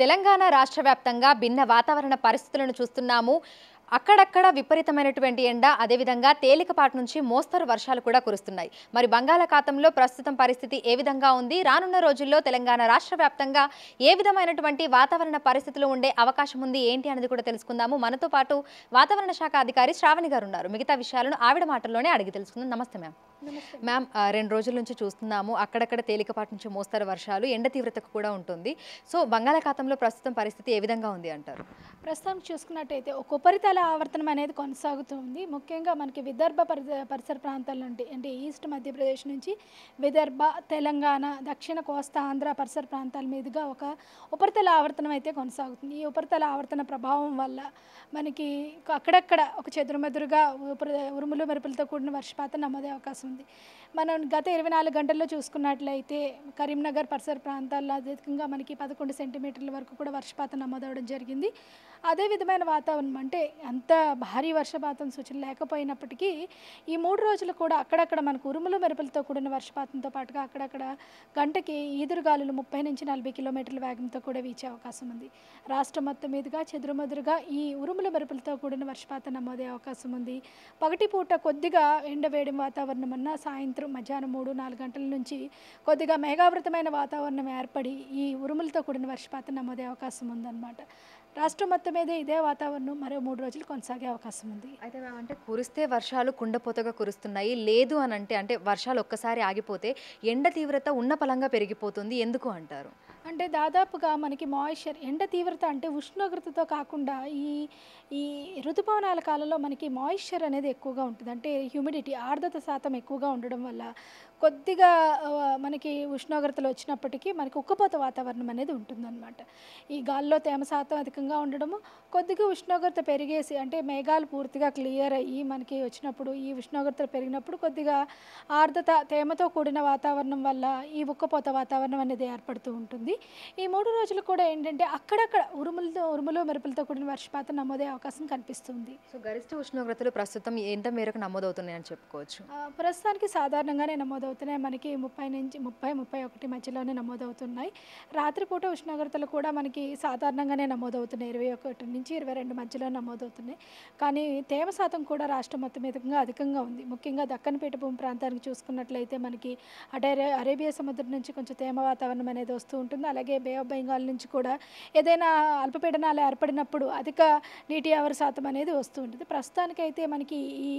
తెలంగాణ రాష్ట్ర వ్యాప్తంగా భిన్న వాతావరణ పరిస్థితులను చూస్తున్నాము. అక్కడక్కడ విపరీతమైనటువంటి ఎండ, అదేవిధంగా తేలికపాటి నుంచి మోస్తరు వర్షాలు కూడా కురుస్తున్నాయి. మరి బంగాళాఖాతంలో ప్రస్తుతం పరిస్థితి ఏ విధంగా ఉంది? రానున్న రోజుల్లో తెలంగాణ రాష్ట్ర వ్యాప్తంగా ఏ విధమైనటువంటి వాతావరణ పరిస్థితులు ఉండే అవకాశం ఉంది ఏంటి అనేది కూడా తెలుసుకుందాము. మనతో పాటు వాతావరణ శాఖ అధికారి శ్రావణి గారు ఉన్నారు. మిగతా విషయాలను ఆవిడ మాటల్లోనే అడిగి తెలుసుకుందాం. నమస్తే మ్యామ్. మ్యామ్, 2 రోజుల నుంచి చూస్తున్నాము అక్కడక్కడ తేలికపాటి నుంచి మోస్తరు వర్షాలు, ఎండ తీవ్రతకు కూడా ఉంటుంది. సో బంగాళాఖాతంలో ప్రస్తుతం పరిస్థితి ఏ విధంగా ఉంది అంటారు? ప్రస్తుతం చూసుకున్నట్టయితే ఒక ఉపరితల ఆవర్తనం అనేది కొనసాగుతుంది. ముఖ్యంగా మనకి విదర్భ పరిసర ప్రాంతాల నుండి అంటే ఈస్ట్ మధ్యప్రదేశ్ నుంచి విదర్భ, తెలంగాణ, దక్షిణ కోస్తా ఆంధ్ర పరిసర ప్రాంతాల మీదుగా ఒక ఉపరితల ఆవర్తనం అయితే కొనసాగుతుంది. ఈ ఉపరితల ఆవర్తన ప్రభావం వల్ల మనకి అక్కడక్కడ ఒక చెదురుమెదురుగా ఉరుములు మెరుపులతో కూడిన వర్షపాతం నమోదే అవకాశం ఉంది. మనం గత 24 గంటల్లో చూసుకున్నట్లయితే కరీంనగర్ పరిసర ప్రాంతాల్లో అధికంగా మనకి 11 సెంటీమీటర్ల వరకు కూడా వర్షపాతం నమోదవడం జరిగింది. అదే విధమైన వాతావరణం అంటే అంత భారీ వర్షపాతం సూచన లేకపోయినప్పటికీ ఈ 3 రోజులు కూడా అక్కడక్కడ మనకు ఉరుములు మెరుపులతో కూడిన వర్షపాతంతో పాటుగా అక్కడక్కడ గంటకి ఈదురుగాలులు 30 నుంచి 40 కిలోమీటర్ల వేగంతో కూడా వీచే అవకాశం ఉంది. రాష్ట్రం మొత్తం మీదుగా చెదురుమదురుగా ఈ ఉరుముల మెరుపులతో కూడిన వర్షపాతం నమోదే అవకాశం ఉంది. పగటిపూట కొద్దిగా ఎండవేడి వాతావరణం అన్న సాయంత్రం మధ్యాహ్నం 3-4 గంటల నుంచి కొద్దిగా మేఘావృతమైన వాతావరణం ఏర్పడి ఈ ఉరుములతో కూడిన వర్షపాతం నమోదే అవకాశం ఉందన్నమాట. రాష్ట్రం మొత్తం మీద ఇదే వాతావరణం మరో 3 రోజులు కొనసాగే అవకాశం ఉంది. అయితే అంటే కురిస్తే వర్షాలు కుండపోతగా కురుస్తున్నాయి, లేదు అని అంటే వర్షాలు ఒక్కసారి ఆగిపోతే ఎండ తీవ్రత ఉన్న పలంగా పెరిగిపోతుంది, ఎందుకు అంటారు? అంటే దాదాపుగా మనకి మాయిశ్చర్ ఎండ తీవ్రత అంటే ఉష్ణోగ్రతతో కాకుండా ఈ ఈ ఋతుపవనాల కాలంలో మనకి మాయిశ్చర్ అనేది ఎక్కువగా ఉంటుంది. అంటే హ్యూమిడిటీ ఆర్ద్రత శాతం ఎక్కువగా ఉండడం వల్ల కొద్దిగా మనకి ఉష్ణోగ్రతలు వచ్చినప్పటికీ మనకి ఉక్కపోత వాతావరణం అనేది ఉంటుందన్నమాట. ఈ గాల్లో తేమ శాతం అధికంగా ఉండడము, కొద్దిగా ఉష్ణోగ్రత పెరిగేసి అంటే మేఘాలు పూర్తిగా క్లియర్ అయ్యి మనకి వచ్చినప్పుడు ఈ ఉష్ణోగ్రతలు పెరిగినప్పుడు కొద్దిగా ఆర్ద్రత తేమతో కూడిన వాతావరణం వల్ల ఈ ఉక్కపోత వాతావరణం అనేది ఏర్పడుతూ ఉంటుంది. ఈ 3 రోజులు కూడా ఏంటంటే అక్కడక్కడ ఉరుములు మెరుపులతో కూడిన వర్షపాతం నమోదే అవకాశం కనిపిస్తుంది. సో గరిష్ట ఉష్ణోగ్రతలు ప్రస్తుతం ఎంత మేరకు నమోదవుతున్నాయని చెప్పుకోవచ్చు? ప్రస్తుతానికి సాధారణంగానే నమోదవుతున్నాయి. మనకి 30 నుంచి 31 మధ్యలోనే నమోదవుతున్నాయి. రాత్రిపూట ఉష్ణోగ్రతలు కూడా మనకి సాధారణంగానే నమోదవుతున్నాయి. 21 నుంచి 22 మధ్యలో నమోదవుతున్నాయి. కానీ తేమ శాతం కూడా రాష్ట్రం మొత్తం మీదుగా అధికంగా ఉంది. ముఖ్యంగా దక్కన్ పీఠభూమి ప్రాంతానికి చూసుకున్నట్లయితే మనకి అటే అరేబియా సముద్రం నుంచి కొంచెం తేమ వాతావరణం అనేది వస్తూ ఉంటుంది. అలాగే బే ఆఫ్ బెంగాల్ నుంచి కూడా ఏదైనా అల్పపీడనాలు ఏర్పడినప్పుడు అధిక నీటి ఆవిరి శాతం అనేది వస్తూ ఉంటుంది. ప్రస్తుతానికైతే మనకి ఈ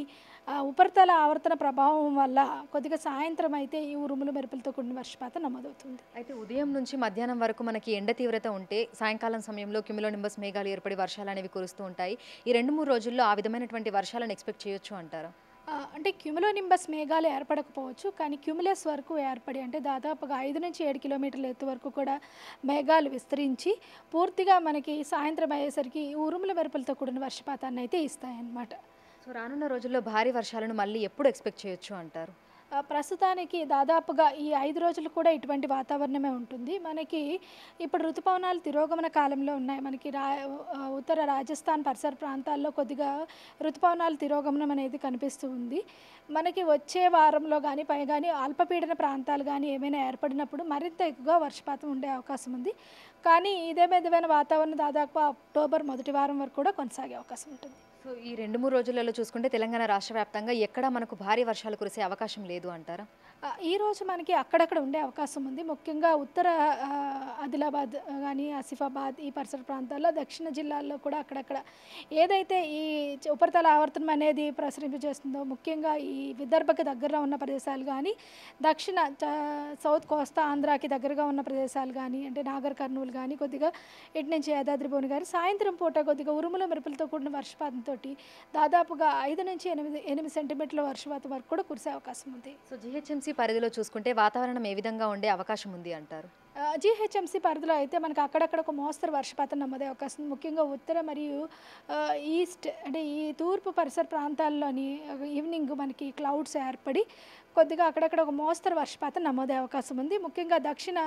ఉపరితల ఆవర్తన ప్రభావం వల్ల కొద్దిగా సాయంత్రం అయితే ఈ ఉరుములు మెరుపులతో కూడిన వర్షపాతం నమోదవుతుంది. అయితే ఉదయం నుంచి మధ్యాహ్నం వరకు మనకి ఎండ తీవ్రత ఉంటే సాయంకాలం సమయంలో క్యుములోనింబస్ మేఘాలు ఏర్పడి వర్షాలు అనేవి కురుస్తూ ఉంటాయి. ఈ 2-3 రోజుల్లో ఆ విధమైనటువంటి వర్షాలను ఎక్స్పెక్ట్ చేయొచ్చు అంటారా? అంటే క్యుములోనింబస్ మేఘాలు ఏర్పడకపోవచ్చు, కానీ క్యుములస్ వరకు ఏర్పడి అంటే దాదాపుగా 5 నుంచి 7 కిలోమీటర్ల ఎత్తు వరకు కూడా మేఘాలు విస్తరించి పూర్తిగా మనకి సాయంత్రం అయ్యేసరికి ఉరుముల మెరుపులతో కూడిన వర్షపాతాన్ని అయితే ఇస్తాయన్నమాట. సో రానున్న రోజుల్లో భారీ వర్షాలను మళ్ళీ ఎప్పుడు ఎక్స్పెక్ట్ చేయొచ్చు అంటారు? ప్రస్తుతానికి దాదాపుగా ఈ 5 రోజులు కూడా ఇటువంటి వాతావరణమే ఉంటుంది. మనకి ఇప్పుడు ఋతుపవనాలు తిరోగమన కాలంలో ఉన్నాయి. మనకి ఉత్తర రాజస్థాన్ పరిసర ప్రాంతాల్లో కొద్దిగా ఋతుపవనాలు తిరోగమనం అనేది కనిపిస్తూ ఉంది. మనకి వచ్చే వారంలో కానీ కానీ అల్పపీడన ప్రాంతాలు కానీ ఏమైనా ఏర్పడినప్పుడు మరింత ఎక్కువగా వర్షపాతం ఉండే అవకాశం ఉంది. కానీ ఇదే విధమైన వాతావరణం దాదాపు అక్టోబర్ మొదటి వారం వరకు కూడా కొనసాగే అవకాశం ఉంటుంది. సో ఈ 2-3 రోజులలో చూసుకుంటే తెలంగాణ రాష్ట్ర వ్యాప్తంగా ఎక్కడా మనకు భారీ వర్షాలు కురిసే అవకాశం లేదు అంటారా? ఈరోజు మనకి అక్కడక్కడ ఉండే అవకాశం ఉంది. ముఖ్యంగా ఉత్తర ఆదిలాబాద్ కానీ ఆసిఫాబాద్ ఈ పరిసర ప్రాంతాల్లో, దక్షిణ జిల్లాల్లో కూడా అక్కడక్కడ ఏదైతే ఈ ఉపరితల ఆవర్తనం అనేది ప్రసరింపజేస్తుందో ముఖ్యంగా ఈ విదర్భకి దగ్గరలో ఉన్న ప్రదేశాలు కానీ, దక్షిణ సౌత్ కోస్తా ఆంధ్రాకి దగ్గరగా ఉన్న ప్రదేశాలు కానీ అంటే నాగర్ కర్నూలు కానీ కొద్దిగా ఇటు నుంచి యాదాద్రి భువనగిరి కానీ సాయంత్రం పూట కొద్దిగా ఉరుముల మెరుపులతో కూడిన వర్షపాతంతో దాదాపుగా 5 నుంచి 8 సెంటీమీటర్ల వర్షపాతం వరకు కూడా కురిసే అవకాశం ఉంది. సో జీహెచ్ఎంసీ పరిధిలో చూసుకుంటే వాతావరణం ఏ విధంగా ఉండే అవకాశం ఉంది అంటారు? జీహెచ్ఎంసీ పరిధిలో అయితే మనకు అక్కడక్కడ ఒక మోస్తరు వర్షపాతం నమోదే అవకాశం ఉంది. ముఖ్యంగా ఉత్తర మరియు ఈస్ట్ అంటే ఈ తూర్పు పరిసర ప్రాంతాల్లోని ఈవినింగ్ మనకి క్లౌడ్స్ ఏర్పడి కొద్దిగా అక్కడక్కడ ఒక మోస్తరు వర్షపాతం నమోదే అవకాశం ఉంది. ముఖ్యంగా దక్షిణ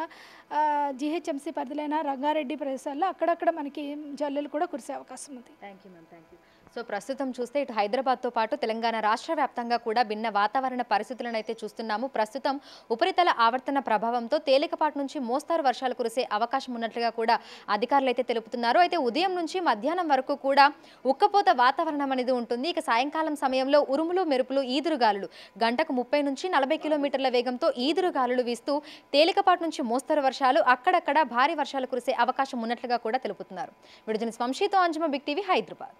జీహెచ్ఎంసీ పరిధిలైన రంగారెడ్డి ప్రదేశాల్లో అక్కడక్కడ మనకి జల్లులు కూడా కురిసే అవకాశం ఉంది. Thank you ma'am, thank you. So ప్రస్తుతం చూస్తే ఇటు హైదరాబాద్తో పాటు తెలంగాణ రాష్ట్ర వ్యాప్తంగా కూడా భిన్న వాతావరణ పరిస్థితులను అయితే చూస్తున్నాము. ప్రస్తుతం ఉపరితల ఆవర్తన ప్రభావంతో తేలికపాటి నుంచి మోస్తారు వర్షాలు కురిసే అవకాశం ఉన్నట్లుగా కూడా అధికారులు అయితే తెలుపుతున్నారు. అయితే ఉదయం నుంచి మధ్యాహ్నం వరకు కూడా ఉక్కపోత వాతావరణం అనేది ఉంటుంది. ఇక సాయంకాలం సమయంలో ఉరుములు మెరుపులు ఈదురుగాలులు గంటకు 30 నుంచి 40 కిలోమీటర్ల వేగంతో ఈదురుగాలులు వీస్తూ తేలికపాటి నుంచి మోస్తరు వర్షాలు అక్కడక్కడ భారీ వర్షాలు కురిసే అవకాశం ఉన్నట్లుగా కూడా తెలుపుతున్నారు. విడుదల వంశీతో అంజుమ, బిగ్ టీవీ, హైదరాబాద్.